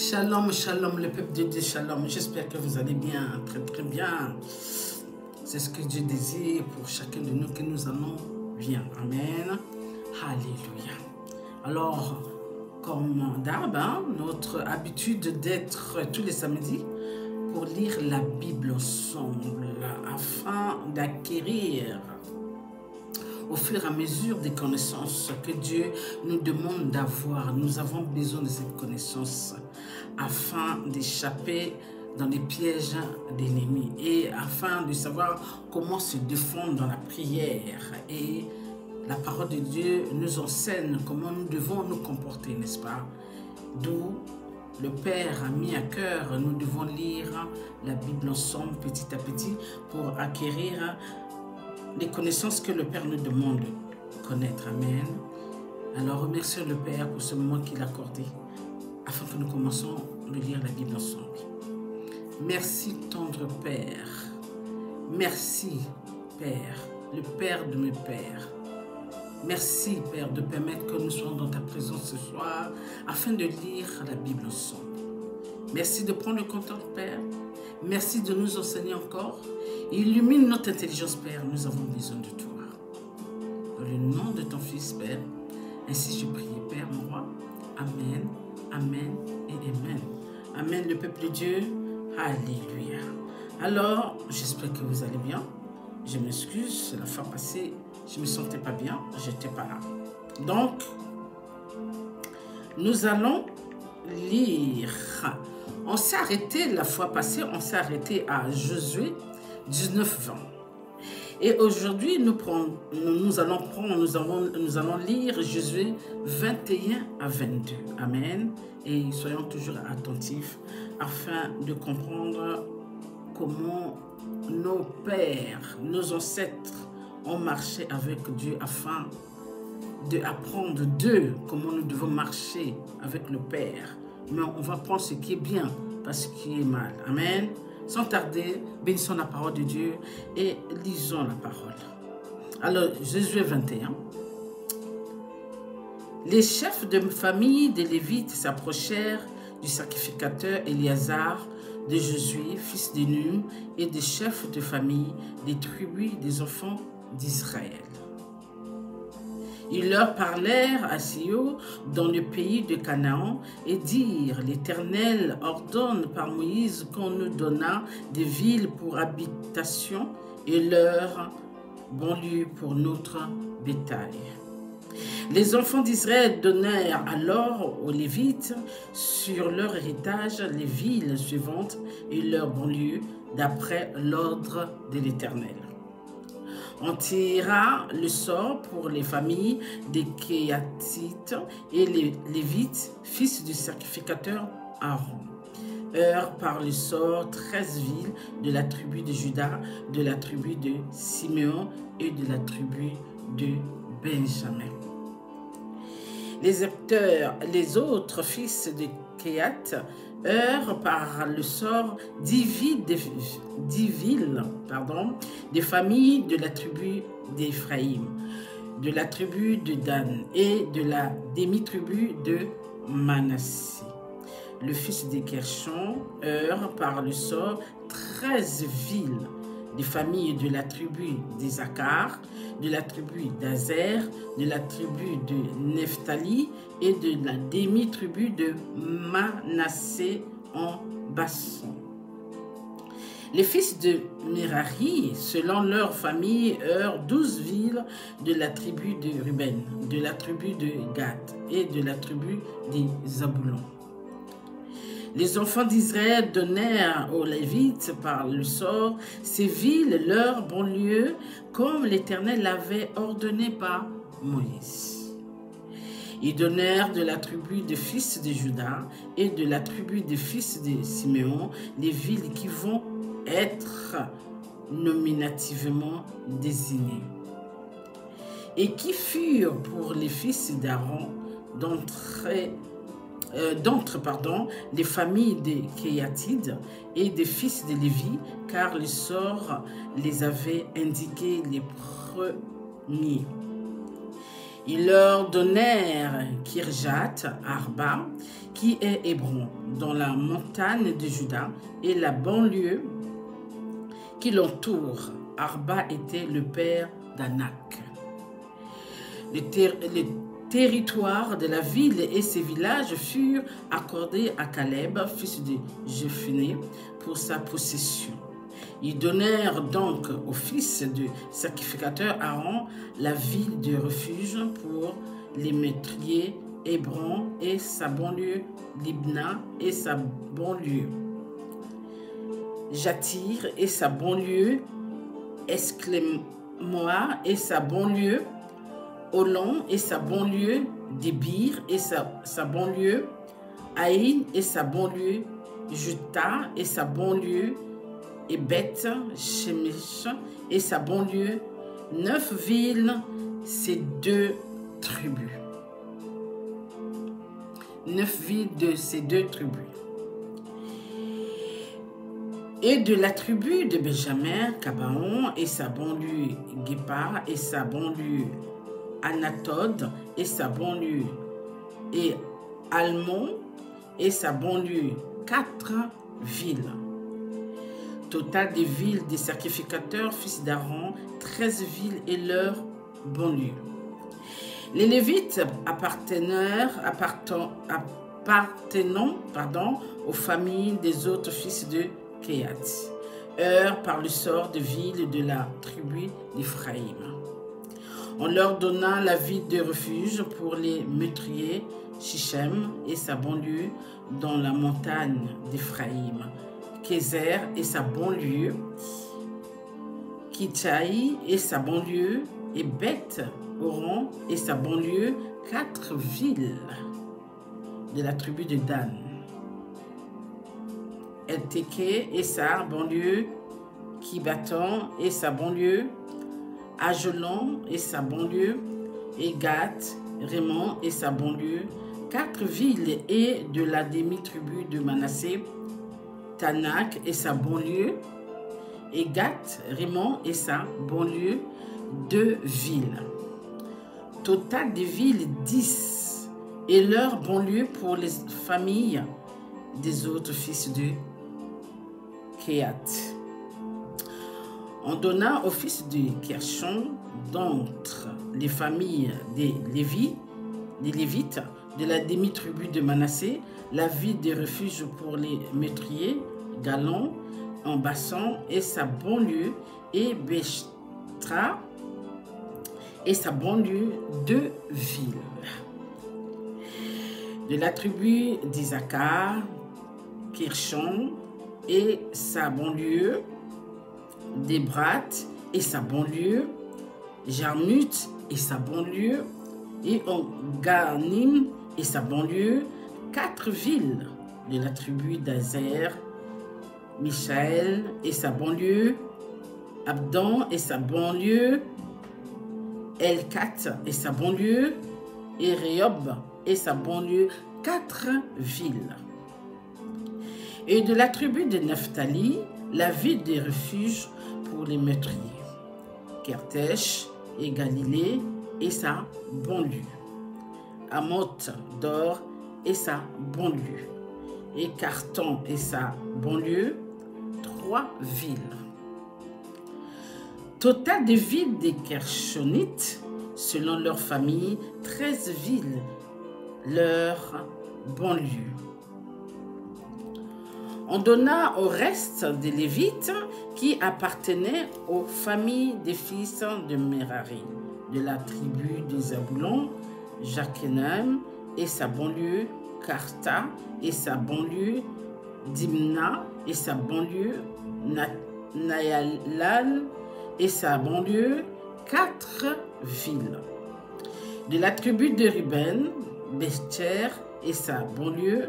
Shalom, shalom, le peuple de Dieu, shalom. J'espère que vous allez bien, très très bien. C'est ce que Dieu désire pour chacun de nous, que nous allons bien. Amen. Alléluia. Alors, comme d'hab, notre habitude d'être tous les samedis pour lire la Bible ensemble afin d'acquérir au fur et à mesure des connaissances que Dieu nous demande d'avoir. Nous avons besoin de cette connaissance afin d'échapper dans les pièges de l'ennemi et afin de savoir comment se défendre dans la prière. Et la parole de Dieu nous enseigne comment nous devons nous comporter, n'est-ce pas? D'où le Père a mis à cœur, nous devons lire la Bible ensemble petit à petit pour acquérir les connaissances que le Père nous demande de connaître. Amen. Alors remercions le Père pour ce moment qu'il a accordé afin que nous commençons à lire la Bible ensemble. Merci tendre Père. Merci Père, le Père de mes pères. Merci Père de permettre que nous soyons dans ta présence ce soir afin de lire la Bible ensemble. Merci de prendre le contrôle Père. Merci de nous enseigner encore. Illumine notre intelligence, Père. Nous avons besoin de toi. Dans le nom de ton Fils, Père. Ainsi je prie, Père, mon roi. Amen, Amen et Amen. Amen, le peuple de Dieu. Alléluia. Alors, j'espère que vous allez bien. Je m'excuse, la fois passée, je ne me sentais pas bien. Je n'étais pas là. Donc, nous allons lire. On s'est arrêté la fois passée, on s'est arrêté à Josué 19-20. Et aujourd'hui, nous allons lire Josué 21 à 22. Amen. Et soyons toujours attentifs afin de comprendre comment nos pères, nos ancêtres ont marché avec Dieu afin d'apprendre d'eux comment nous devons marcher avec le Père. Mais on va prendre ce qui est bien, pas ce qui est mal. Amen. Sans tarder, bénissons la parole de Dieu et lisons la parole. Alors, Josué 21. Les chefs de famille des Lévites s'approchèrent du sacrificateur Éléazar, de Josué, fils de Nun, et des chefs de famille des tribus des enfants d'Israël. Ils leur parlèrent à Silo dans le pays de Canaan et dirent: l'Éternel ordonne par Moïse qu'on nous donna des villes pour habitation et leurs banlieues pour notre bétail. Les enfants d'Israël donnèrent alors aux Lévites sur leur héritage les villes suivantes et leurs banlieues d'après l'ordre de l'Éternel. On tira le sort pour les familles des Kéatites et les Lévites, fils du sacrificateur Aaron. Par le sort 13 villes de la tribu de Juda, de la tribu de Siméon et de la tribu de Benjamin. Les autres fils de Kéat par le sort 10 villes des familles de la tribu d'Éphraïm, de la tribu de Dan et de la demi-tribu de Manassé. Le fils de Gershon par le sort 13 villes des familles de la tribu d'Isaacar, de la tribu d'Azer, de la tribu de Nephtali et de la demi-tribu de Manassé en Bassan. Les fils de Merari, selon leur famille, 12 villes de la tribu de Ruben, de la tribu de Gad et de la tribu des Zaboulons. Les enfants d'Israël donnèrent aux Lévites par le sort ces villes, leurs banlieues, comme l'Éternel l'avait ordonné par Moïse. Ils donnèrent de la tribu des fils de Juda et de la tribu des fils de Siméon les villes qui vont être nominativement désignées et qui furent pour les fils d'Aaron d'entre les familles des Kéatides et des fils de Lévi, car le sort les avait indiqués les premiers. Ils leur donnèrent Kirjat Arba, qui est Hébron, dans la montagne de Juda, et la banlieue qui l'entoure. Arba était le père d'Anak. Le territoire de la ville et ses villages furent accordés à Caleb, fils de Jephunneh, pour sa possession. Ils donnèrent donc au fils du sacrificateur Aaron la ville de refuge pour les métriers, Hébron et sa banlieue, Libna et sa banlieue, Jatir et sa banlieue, Esclémoa et sa banlieue, Olon et sa banlieue, Débir et sa banlieue, Haïn et sa banlieue, Juta et sa banlieue, et Beth Shemesh et sa banlieue, 9 villes, ces 2 tribus. 9 villes de ces 2 tribus. Et de la tribu de Benjamin, Gabaon et sa banlieue, Guépar et sa banlieue, Anatod et sa banlieue, et Almon et sa banlieue, 4 villes. Total des villes des sacrificateurs, fils d'Aaron, 13 villes et leurs banlieues. Les Lévites appartenant aux familles des autres fils de Kehat, par le sort de villes de la tribu d'Éphraïm. On leur donna la ville de refuge pour les meurtriers, Shichem et sa banlieue dans la montagne d'Éphraïm, Kézer et sa banlieue, Kitchaï et sa banlieue, et Beth-Horon et sa banlieue, 4 villes de la tribu de Dan. El-Teke et sa banlieue, Kibaton et sa banlieue, Ajalon et sa banlieue, et Gath, Raymond et sa banlieue, 4 villes et de la demi-tribu de Manassé, Tanak et sa banlieue, et Gath, Raymond et sa banlieue, 2 villes. Total des villes 10 et leurs banlieues pour les familles des autres fils de Kehat. On donna au fils de Gershon d'entre les familles des Lévites de la demi-tribu de Manassé la ville de refuge pour les meurtriers, Galon, en Bassan et sa banlieue, et Bechtra et sa banlieue, 2 villes. De la tribu d'Isaacar, Kirshon et sa banlieue, Débrat et sa banlieue, Jarmut et sa banlieue, et Ganim et sa banlieue, 4 villes de la tribu d'Azer, Michaël et sa banlieue, Abdon et sa banlieue, Elkat et sa banlieue, et Rehob et sa banlieue, 4 villes. Et de la tribu de Naphtali, la ville des refuges pour les meurtriers, Kertesh et Galilée et sa banlieue, Amoth d'Or et sa banlieue, et Carton et sa banlieue, 3 villes. Total des villes des Kershonites, selon leur famille, 13 villes, leur banlieue. On donna au reste des Lévites qui appartenaient aux familles des fils de Merari, de la tribu de Zaboulon, Jakenem et sa banlieue, Karta et sa banlieue, Dimna et sa banlieue, Nayalal et sa banlieue, 4 villes. De la tribu de Ruben, Becher et sa banlieue,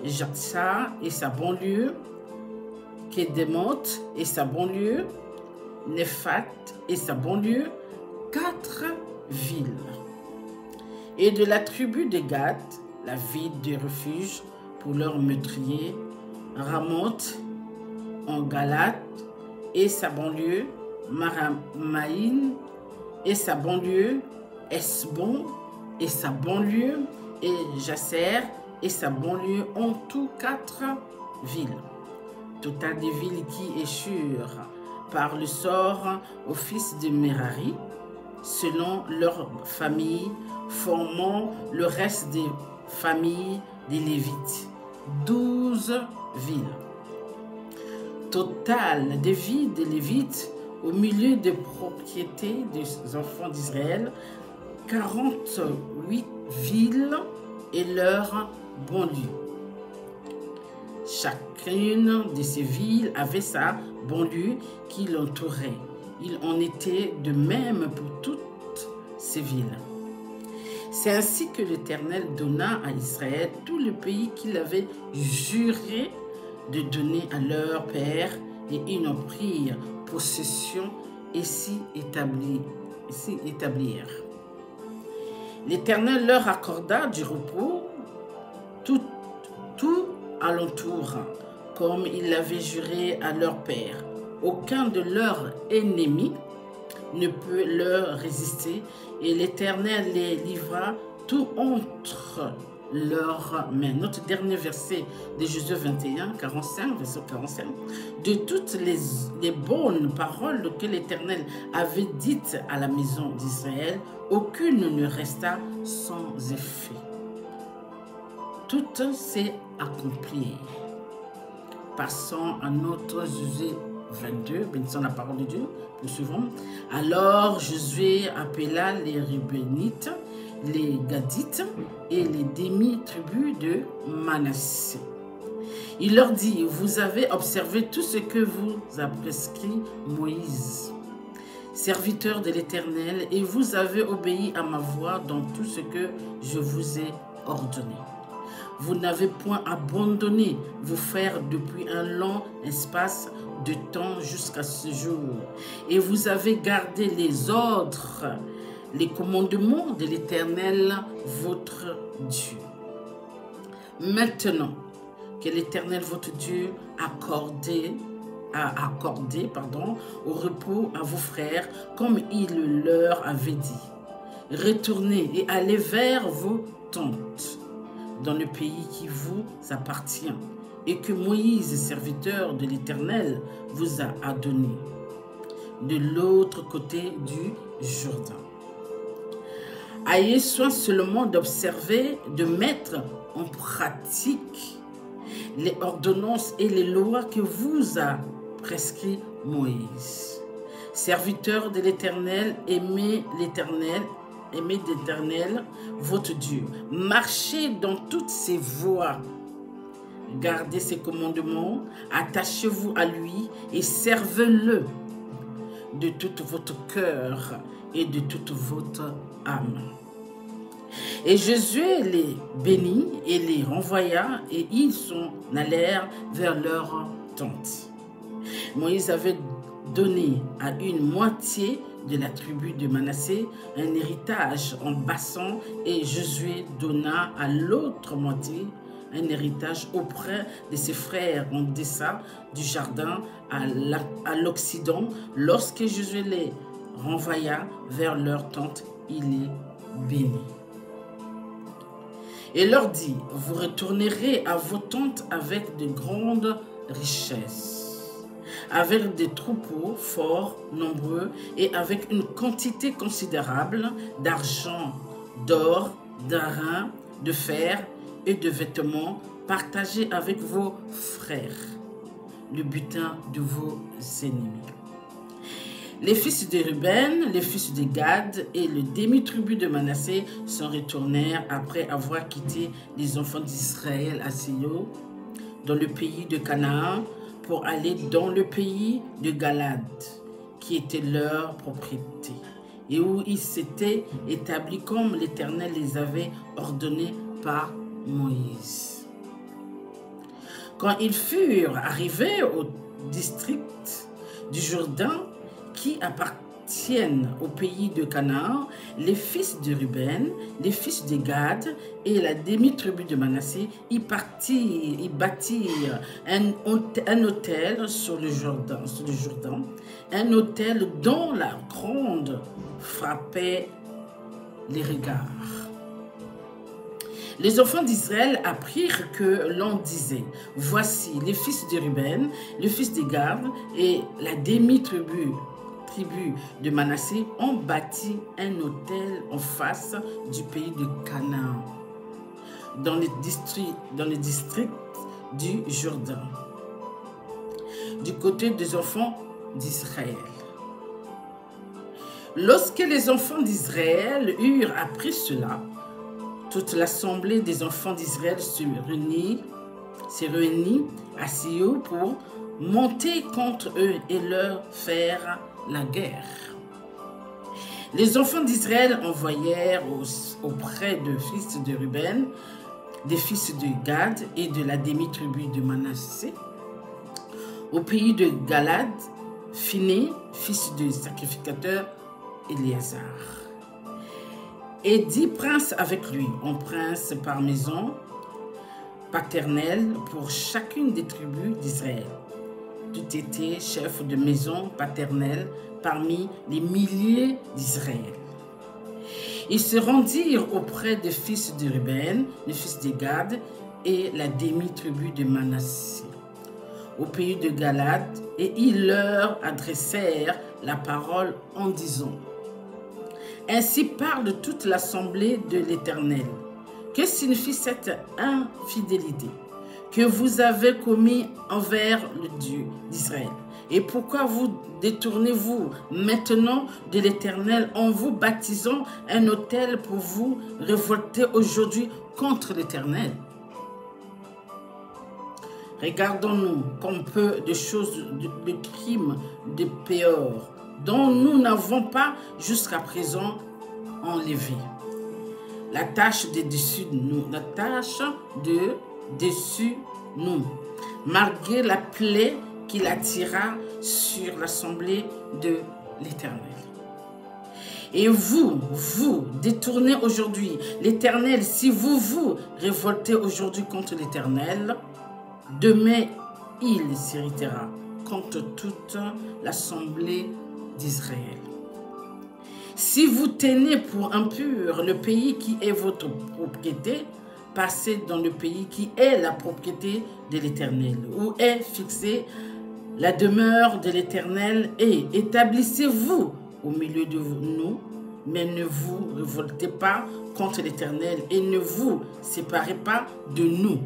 Jatsa et sa banlieue, Kedemoth et sa banlieue, Nephat et sa banlieue, 4 villes. Et de la tribu de Gad, la ville de refuge pour leurs meurtriers, Ramoth en Galate et sa banlieue, Maramaïn et sa banlieue, Hesbon et sa banlieue, et Jasser et sa banlieue, en tout 4 villes. Total des villes qui échurent par le sort aux fils de Merari, selon leur famille, formant le reste des familles des Lévites. 12 villes. Total des villes des Lévites au milieu des propriétés des enfants d'Israël, 48 villes et leurs banlieues. Chacune de ces villes avait sa banlieue qui l'entourait. Il en était de même pour toutes ces villes. C'est ainsi que l'Éternel donna à Israël tout le pays qu'il avait juré de donner à leur père, et ils en prirent possession et s'y établirent. L'Éternel leur accorda du repos tout alentour, comme il l'avait juré à leur père. Aucun de leurs ennemis ne peut leur résister, et l'Éternel les livra tout entre leurs mains. Notre dernier verset de Josué 21, 45, verset 45. De toutes les bonnes paroles que l'Éternel avait dites à la maison d'Israël, aucune ne resta sans effet. Tout s'est accompli. Passons à notre Josué 22, bénissons la parole de Dieu, nous suivons. Alors Josué appela les Rubénites, les Gadites et les demi-tribus de Manassé. Il leur dit, vous avez observé tout ce que vous a prescrit Moïse, serviteur de l'Éternel, et vous avez obéi à ma voix dans tout ce que je vous ai ordonné. Vous n'avez point abandonné vos frères depuis un long espace de temps jusqu'à ce jour. Et vous avez gardé les ordres, les commandements de l'Éternel, votre Dieu. Maintenant que l'Éternel, votre Dieu, a accordé au repos à vos frères, comme il leur avait dit, retournez et allez vers vos tentes dans le pays qui vous appartient et que Moïse, serviteur de l'Éternel, vous a donné, de l'autre côté du Jourdain. Ayez soin seulement d'observer, de mettre en pratique les ordonnances et les lois que vous a prescrit Moïse. Serviteur de l'Éternel, aimez l'Éternel, votre Dieu. Marchez dans toutes ses voies. Gardez ses commandements, attachez-vous à lui et servez-le de tout votre cœur et de toute votre âme. Et Josué les bénit et les renvoya, et ils s'en allèrent vers leur tente. Moïse avait donné à une moitié de la tribu de Manassé un héritage en Bassan, et Josué donna à l'autre moitié un héritage auprès de ses frères en deçà du jardin à l'Occident. Lorsque Josué les renvoya vers leur tente, il les bénit. Et leur dit, vous retournerez à vos tentes avec de grandes richesses, avec des troupeaux forts, nombreux, et avec une quantité considérable d'argent, d'or, d'airain, de fer et de vêtements, partagés avec vos frères, le butin de vos ennemis. Les fils de Ruben, les fils de Gad et le demi-tribu de Manassé s'en retournèrent après avoir quitté les enfants d'Israël à Silo, dans le pays de Canaan, pour aller dans le pays de Galad, qui était leur propriété, et où ils s'étaient établis comme l'Éternel les avait ordonnés par Moïse. Quand ils furent arrivés au district du Jourdain, qui appartiennent au pays de Canaan, les fils de Ruben, les fils de Gad et la demi-tribu de Manassé y bâtirent un autel sur le Jourdain, un autel dont la gronde frappait les regards. Les enfants d'Israël apprirent que l'on disait, voici les fils de Ruben, le fils de Gad et la demi-tribu de Manassé ont bâti un autel en face du pays de Canaan, dans le district du Jourdain, du côté des enfants d'Israël. Lorsque les enfants d'Israël eurent appris cela, toute l'assemblée des enfants d'Israël se réunit à Silo pour monter contre eux et leur faire la guerre. Les enfants d'Israël envoyèrent auprès des fils de Ruben, des fils de Gad et de la demi-tribu de Manassé, au pays de Galad, Phiné, fils du sacrificateur Éléazar, et 10 princes avec lui, un prince par maison paternelle pour chacune des tribus d'Israël. Tout était chef de maison paternelle parmi les milliers d'Israël. Ils se rendirent auprès des fils de Ruben, des fils de Gad et la demi-tribu de Manassé, au pays de Galad, et ils leur adressèrent la parole en disant: ainsi parle toute l'assemblée de l'Éternel. Que signifie cette infidélité que vous avez commis envers le Dieu d'Israël? Et pourquoi vous détournez-vous maintenant de l'Éternel en vous baptisant un autel pour vous révolter aujourd'hui contre l'Éternel? Regardons-nous comme peu de choses, de crimes, de Péor, dont nous n'avons pas jusqu'à présent enlevé. La tâche de dessus nous, malgré la plaie qu'il attira sur l'assemblée de l'Éternel. Et vous détournez aujourd'hui l'Éternel. Si vous vous révoltez aujourd'hui contre l'Éternel, demain il s'irritera contre toute l'assemblée d'Israël. Si vous tenez pour impur le pays qui est votre propriété, passez dans le pays qui est la propriété de l'Éternel, où est fixée la demeure de l'Éternel, et établissez-vous au milieu de nous, mais ne vous révoltez pas contre l'Éternel et ne vous séparez pas de nous,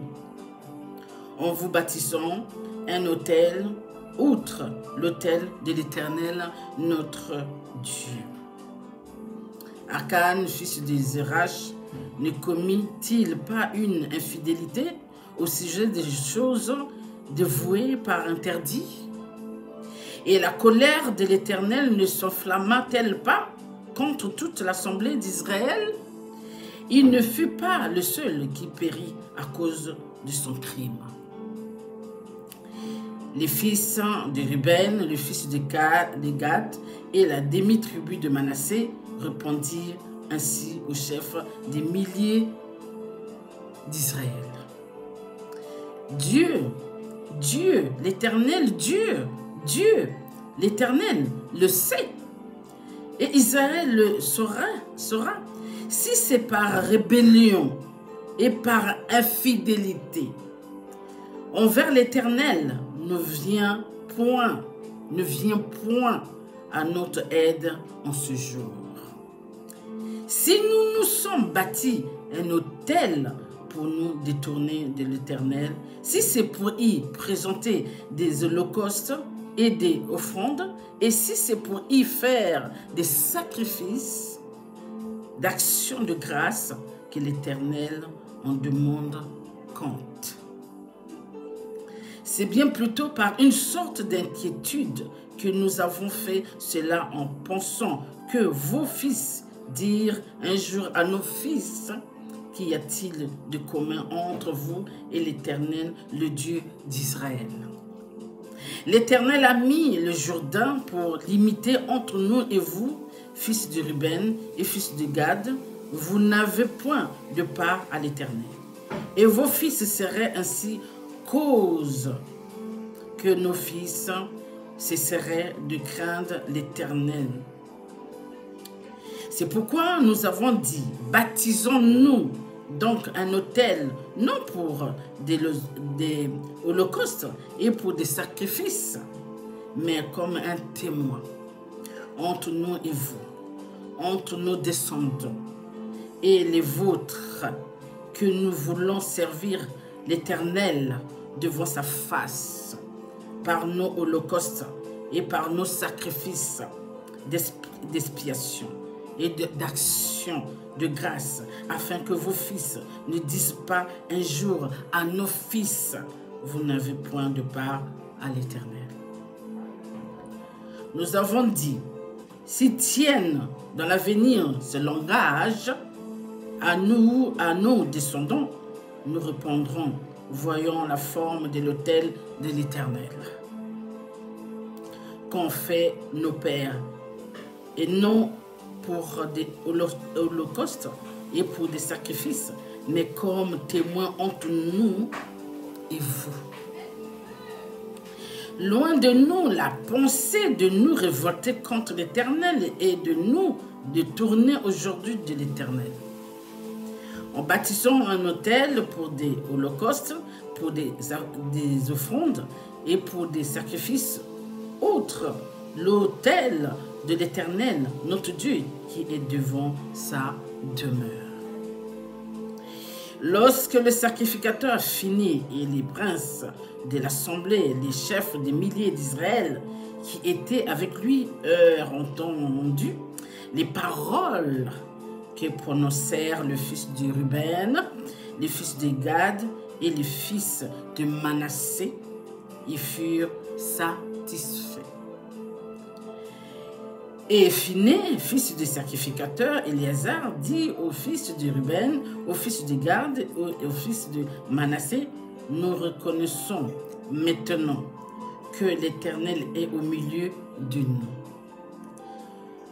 en vous bâtissant un autel outre l'autel de l'Éternel, notre Dieu. Akan, fils de Zérach, ne commit-il pas une infidélité au sujet des choses dévouées par interdit? Et la colère de l'Éternel ne s'enflamma-t-elle pas contre toute l'assemblée d'Israël? Il ne fut pas le seul qui périt à cause de son crime. Les fils de Ruben, le fils de Gad et la demi-tribu de Manassé répondirent ainsi au chef des milliers d'Israël: Dieu, l'Éternel, Dieu, l'Éternel le sait, et Israël le saura. Si c'est par rébellion et par infidélité envers l'Éternel, ne vient point à notre aide en ce jour. Si nous nous sommes bâtis un autel pour nous détourner de l'Éternel, si c'est pour y présenter des holocaustes et des offrandes, et si c'est pour y faire des sacrifices d'action de grâce, que l'Éternel en demande compte. C'est bien plutôt par une sorte d'inquiétude que nous avons fait cela, en pensant que vos fils dirent un jour à nos fils: qu'y a-t-il de commun entre vous et l'Éternel, le Dieu d'Israël? L'Éternel a mis le Jourdain pour limiter entre nous et vous, fils de Ruben et fils de Gad. Vous n'avez point de part à l'Éternel. Et vos fils seraient ainsi cause que nos fils cesseraient de craindre l'Éternel. C'est pourquoi nous avons dit, baptisons-nous donc un autel, non pour des holocaustes et pour des sacrifices, mais comme un témoin entre nous et vous, entre nos descendants et les vôtres, que nous voulons servir l'Éternel devant sa face, par nos holocaustes et par nos sacrifices d'expiation et d'action de grâce, afin que vos fils ne disent pas un jour à nos fils, vous n'avez point de part à l'Éternel. Nous avons dit, s'ils tiennent dans l'avenir ce langage, à nos descendants, nous répondrons, voyons la forme de l'autel de l'Éternel qu'ont fait nos pères, et non pour des holocaustes et pour des sacrifices, mais comme témoins entre nous et vous. Loin de nous la pensée de nous révolter contre l'Éternel et de nous détourner aujourd'hui de l'Éternel. En bâtissant un autel pour des holocaustes, pour des offrandes et pour des sacrifices autres, l'autel de l'Éternel, notre Dieu, qui est devant sa demeure. Lorsque le sacrificateur finit et les princes de l'assemblée, les chefs des milliers d'Israël qui étaient avec lui eurent entendu les paroles que prononcèrent le fils de Ruben, les fils de Gad et les fils de Manassé, ils furent satisfaits. Et Phiné, fils du sacrificateur, Éléazar, dit au fils de Ruben, au fils de Gad et au fils de Manassé, nous reconnaissons maintenant que l'Éternel est au milieu de nous.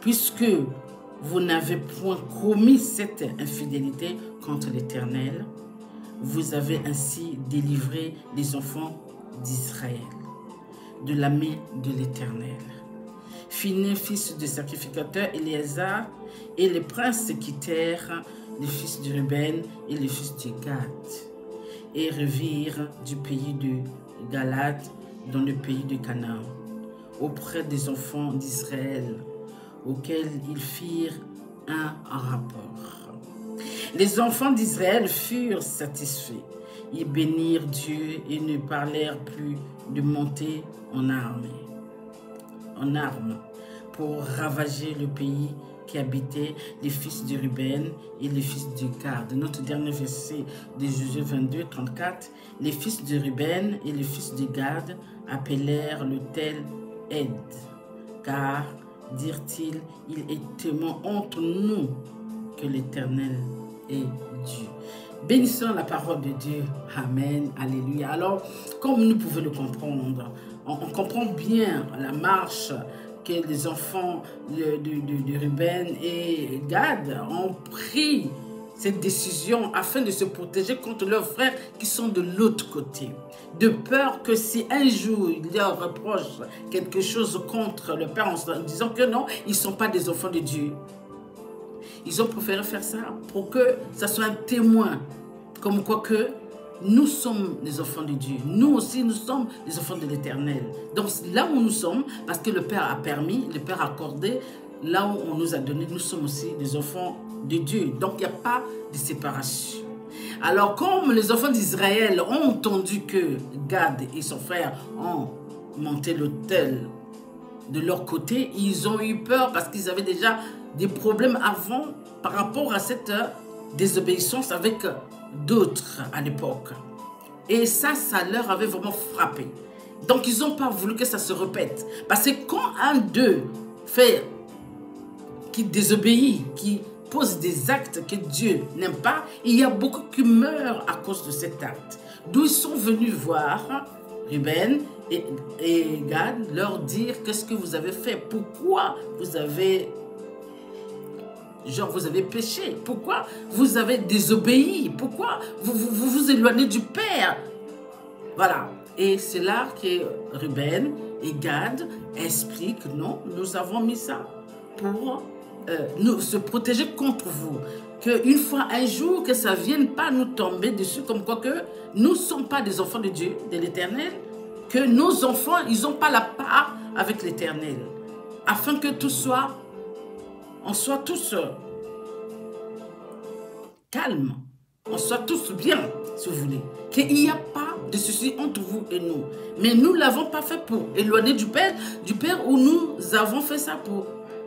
Puisque vous n'avez point commis cette infidélité contre l'Éternel, vous avez ainsi délivré les enfants d'Israël de la main de l'Éternel. Phiné, fils du sacrificateur Éléazar, et les princes quittèrent les fils de Ruben et les fils de Gad, et revirent du pays de Galad dans le pays de Canaan, auprès des enfants d'Israël, auxquels ils firent un rapport. Les enfants d'Israël furent satisfaits. Ils bénirent Dieu et ne parlèrent plus de monter en armes pour ravager le pays qui habitaient les fils de Ruben et les fils de Gad. Notre dernier verset de Josué 22, 34. Les fils de Ruben et les fils de Gad appelèrent l'autel Ed, car, dirent-ils, il est témoin entre nous que l'Éternel est Dieu. Bénissons la parole de Dieu. Amen. Alléluia. Alors, comme nous pouvons le comprendre, on comprend bien la marche que les enfants de Ruben et Gad ont pris cette décision afin de se protéger contre leurs frères qui sont de l'autre côté. De peur que si un jour il leur reproche quelque chose contre le Père en disant que non, ils ne sont pas des enfants de Dieu. Ils ont préféré faire ça pour que ça soit un témoin, comme quoi que nous sommes les enfants de Dieu. Nous aussi, nous sommes les enfants de l'Éternel. Donc là où nous sommes, parce que le Père a permis, le Père a accordé, là où on nous a donné, nous sommes aussi des enfants de Dieu. Donc il n'y a pas de séparation. Alors comme les enfants d'Israël ont entendu que Gad et son frère ont monté l'autel de leur côté, ils ont eu peur parce qu'ils avaient déjà des problèmes avant par rapport à cette désobéissance avec d'autres à l'époque. Et ça leur avait vraiment frappé. Donc ils n'ont pas voulu que ça se répète. Parce que quand un d'eux fait, qui désobéit, qui pose des actes que Dieu n'aime pas, il y a beaucoup qui meurent à cause de cet acte. D'où ils sont venus voir Ruben et Gad leur dire qu'est-ce que vous avez fait, pourquoi vous avez péché, pourquoi vous avez désobéi, pourquoi vous éloignez du Père. Voilà. Et c'est là que Ruben et Gad expliquent, non, nous avons mis ça pour nous se protéger contre vous. Qu'une fois, un jour, que ça ne vienne pas nous tomber dessus, comme quoi que nous ne sommes pas des enfants de Dieu, de l'Éternel, que nos enfants, ils n'ont pas la part avec l'Éternel. Afin que tout soit, on soit tous calmes, on soit tous bien, si vous voulez. Qu'il n'y a pas de souci entre vous et nous. Mais nous ne l'avons pas fait pour éloigner du Père, où nous avons fait ça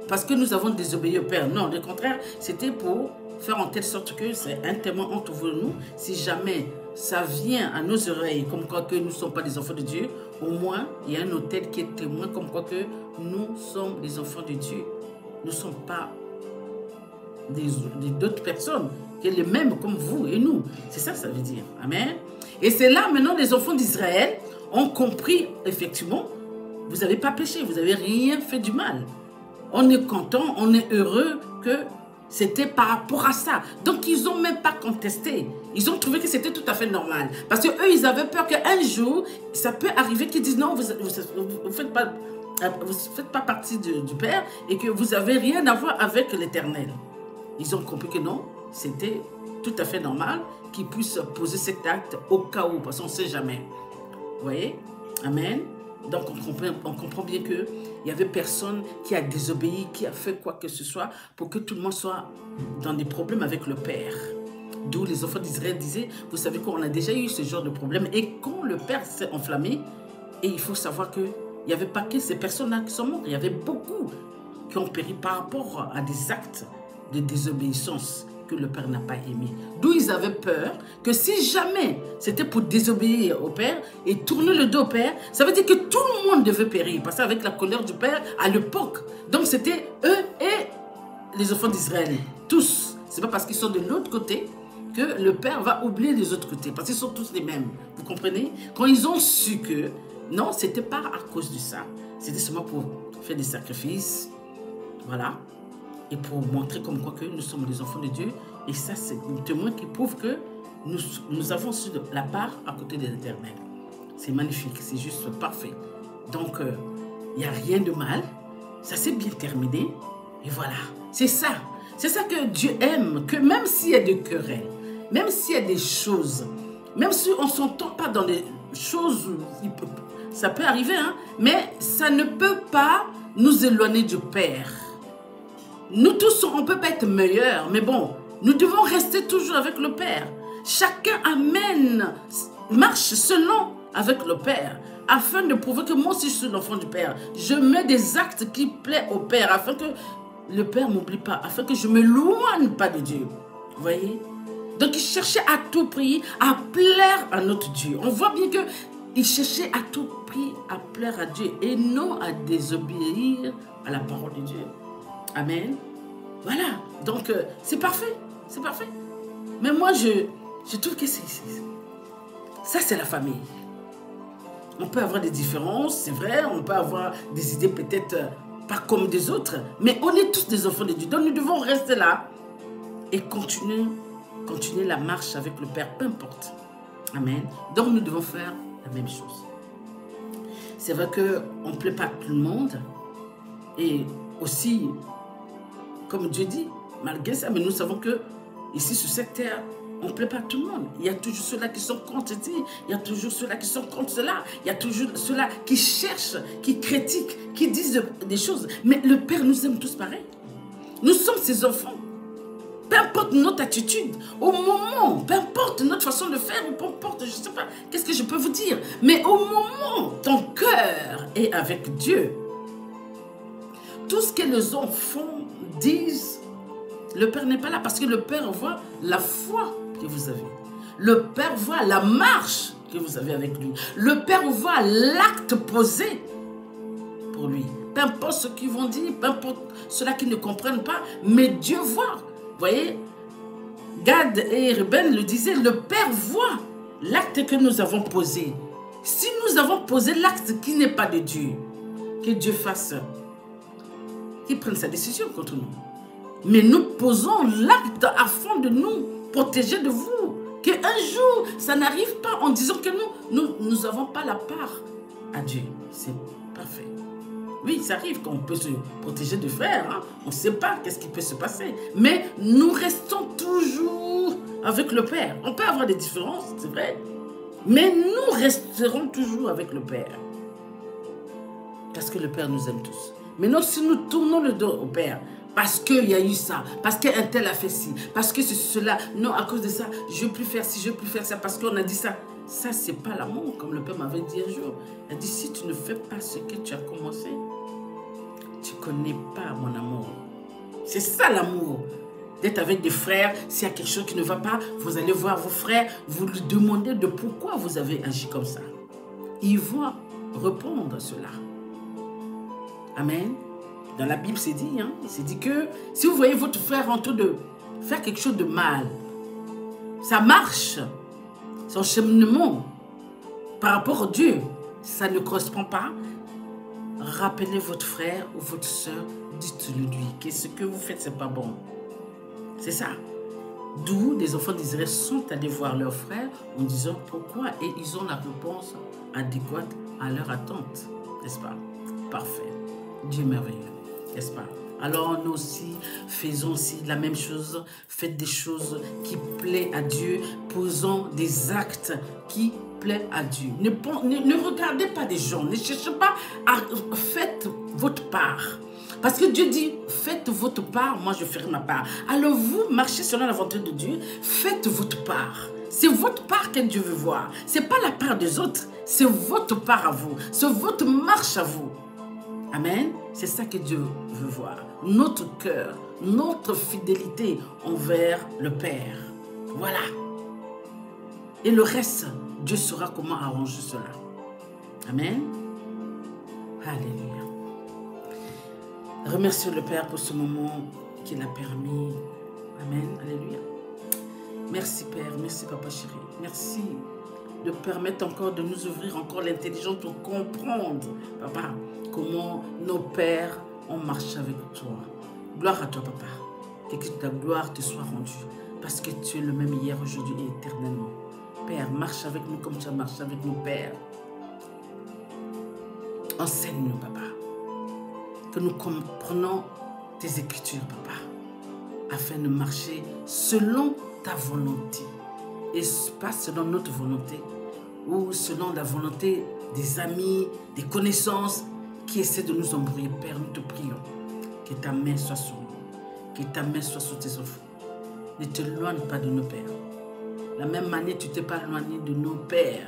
parce que nous avons désobéi au Père. Non, au contraire, c'était pour faire en telle sorte que c'est un témoin entre vous et nous. Si jamais ça vient à nos oreilles, comme quoi que nous ne sommes pas des enfants de Dieu, au moins, il y a un autel qui est témoin, comme quoi que nous sommes des enfants de Dieu. Nous ne sommes pas d'autres personnes, qui est les mêmes comme vous et nous. C'est ça que ça veut dire. Amen. Et c'est là, maintenant, les enfants d'Israël ont compris, effectivement, vous n'avez pas péché, vous n'avez rien fait du mal. On est content, on est heureux que c'était par rapport à ça. Donc, ils n'ont même pas contesté. Ils ont trouvé que c'était tout à fait normal. Parce qu'eux, ils avaient peur qu'un jour, ça peut arriver qu'ils disent non, vous ne faites pas partie du Père et que vous n'avez rien à voir avec l'Éternel. Ils ont compris que non, c'était tout à fait normal qu'ils puissent poser cet acte au cas où, parce qu'on ne sait jamais. Vous voyez? Amen. Donc, on comprend bien qu'il n'y avait personne qui a désobéi, qui a fait quoi que ce soit pour que tout le monde soit dans des problèmes avec le Père. D'où les enfants d'Israël disaient, vous savez qu'on a déjà eu ce genre de problème. Et quand le Père s'est enflammé, et il faut savoir qu'il n'y avait pas que ces personnes-là qui sont mortes, il y avait beaucoup qui ont péri par rapport à des actes de désobéissance que le Père n'a pas aimé. D'où ils avaient peur que si jamais c'était pour désobéir au Père et tourner le dos au Père, ça veut dire que tout le monde devait périr. Parce qu'avec la colère du Père à l'époque. Donc c'était eux et les enfants d'Israël. Tous. C'est pas parce qu'ils sont de l'autre côté que le Père va oublier les autres côtés. Parce qu'ils sont tous les mêmes. Vous comprenez? Quand ils ont su que non, c'était pas à cause de ça. C'était seulement pour faire des sacrifices. Voilà. Et pour montrer comme quoi que nous sommes des enfants de Dieu. Et ça, c'est un témoin qui prouve que nous avons su la part à côté de l'Éternel. C'est magnifique, c'est juste parfait. Donc, il n'y a rien de mal. Ça s'est bien terminé. Et voilà, c'est ça. C'est ça que Dieu aime. Que même s'il y a des querelles, même s'il y a des choses, même si on ne s'entend pas dans des choses, ça peut arriver, hein, mais ça ne peut pas nous éloigner du Père. Nous tous, on ne peut pas être meilleurs, mais bon, nous devons rester toujours avec le Père. Chacun marche selon avec le Père, afin de prouver que moi aussi je suis l'enfant du Père. Je mets des actes qui plaisent au Père, afin que le Père ne m'oublie pas, afin que je ne m'éloigne pas de Dieu. Vous voyez? Donc il cherchait à tout prix à plaire à notre Dieu. On voit bien qu'il cherchait à tout prix à plaire à Dieu et non à désobéir à la parole de Dieu. Amen. Voilà. Donc, c'est parfait. C'est parfait. Mais moi, je trouve que ça, c'est la famille. On peut avoir des différences, c'est vrai. On peut avoir des idées peut-être pas comme des autres. Mais on est tous des enfants de Dieu. Donc, nous devons rester là et continuer la marche avec le Père, peu importe. Amen. Donc, nous devons faire la même chose. C'est vrai qu'on ne plaît pas à tout le monde. Et aussi, comme Dieu dit, malgré ça, mais nous savons que ici sur cette terre, on ne plaît pas à tout le monde. Il y a toujours ceux-là qui sont contre Dieu, il y a toujours ceux-là qui sont contre cela, il y a toujours ceux-là qui cherchent, qui critiquent, qui disent des choses. Mais le Père nous aime tous pareil. Nous sommes ses enfants. Peu importe notre attitude, au moment, peu importe notre façon de faire, peu importe, je ne sais pas, qu'est-ce que je peux vous dire. Mais au moment, ton cœur est avec Dieu. Tout ce que les enfants disent, le Père n'est pas là parce que le Père voit la foi que vous avez. Le Père voit la marche que vous avez avec lui. Le Père voit l'acte posé pour lui. Peu importe ce qu'ils vont dire, peu importe ceux-là qui ne comprennent pas, mais Dieu voit. Vous voyez, Gad et Ruben le disaient, le Père voit l'acte que nous avons posé. Si nous avons posé l'acte qui n'est pas de Dieu, que Dieu fasse, qu'il prenne sa décision contre nous. Mais nous posons l'acte afin de nous protéger de vous. Qu'un jour, ça n'arrive pas en disant que nous n'avons pas la part à Dieu. C'est parfait. Oui, ça arrive qu'on peut se protéger de frères. Hein. On ne sait pas qu'est-ce qui peut se passer. Mais nous restons toujours avec le Père. On peut avoir des différences, c'est vrai. Mais nous resterons toujours avec le Père. Parce que le Père nous aime tous. Maintenant, si nous tournons le dos au Père, parce qu'il y a eu ça, parce qu'un tel a fait ci, parce que c'est cela, non, à cause de ça, je ne veux plus faire ci, je ne veux plus faire ça, parce qu'on a dit ça. Ça, ce n'est pas l'amour, comme le Père m'avait dit un jour. Il a dit, si tu ne fais pas ce que tu as commencé, tu ne connais pas mon amour. C'est ça l'amour. D'être avec des frères, s'il y a quelque chose qui ne va pas, vous allez voir vos frères, vous lui demandez de pourquoi vous avez agi comme ça. Ils vont répondre à cela. Amen. Dans la Bible, c'est dit, hein, c'est dit que si vous voyez votre frère en train de faire quelque chose de mal, ça marche, son cheminement par rapport à Dieu, ça ne correspond pas, rappelez votre frère ou votre soeur, dites-le lui que ce que vous faites, c'est pas bon. C'est ça. D'où les enfants d'Israël sont allés voir leurs frères en disant pourquoi, et ils ont la réponse adéquate à leur attente. N'est-ce pas? Parfait. Dieu merveilleux. N'est-ce pas? Alors nous aussi, faisons aussi la même chose. Faites des choses qui plaisent à Dieu. Posons des actes qui plaisent à Dieu. Ne regardez pas des gens. Ne cherchez pas à... Faites votre part. Parce que Dieu dit, faites votre part, moi je ferai ma part. Alors vous, marchez selon la volonté de Dieu, faites votre part. C'est votre part que Dieu veut voir. Ce n'est pas la part des autres, c'est votre part à vous. C'est votre marche à vous. Amen. C'est ça que Dieu veut voir. Notre cœur, notre fidélité envers le Père. Voilà. Et le reste, Dieu saura comment arranger cela. Amen. Alléluia. Remercions le Père pour ce moment qu'il a permis. Amen. Alléluia. Merci Père, merci Papa chéri. Merci de permettre encore de nous ouvrir encore l'intelligence pour comprendre, Papa, comment nos pères ont marché avec toi. Gloire à toi, Papa. Que ta gloire te soit rendue. Parce que tu es le même hier, aujourd'hui et éternellement. Père, marche avec nous comme tu as marché avec nos pères. Enseigne-nous, Papa. Que nous comprenons tes écritures, Papa, afin de marcher selon ta volonté et pas selon notre volonté ou selon la volonté des amis, des connaissances qui essaient de nous embrouiller. Père, nous te prions que ta main soit sur nous, que ta main soit sur tes enfants. Ne t'éloigne pas de nos pères. De la même manière, tu ne t'es pas éloigné de nos pères.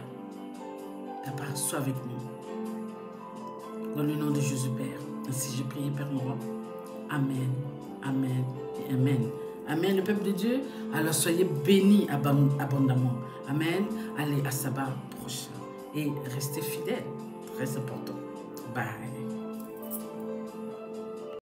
Papa, sois avec nous. Dans le nom de Jésus, Père. Ainsi, je prie, Père mon roi. Amen, amen et amen. Amen, le peuple de Dieu. Alors, soyez bénis abondamment. Amen. Allez à sabbat prochain. Et restez fidèles. Très important. Bye.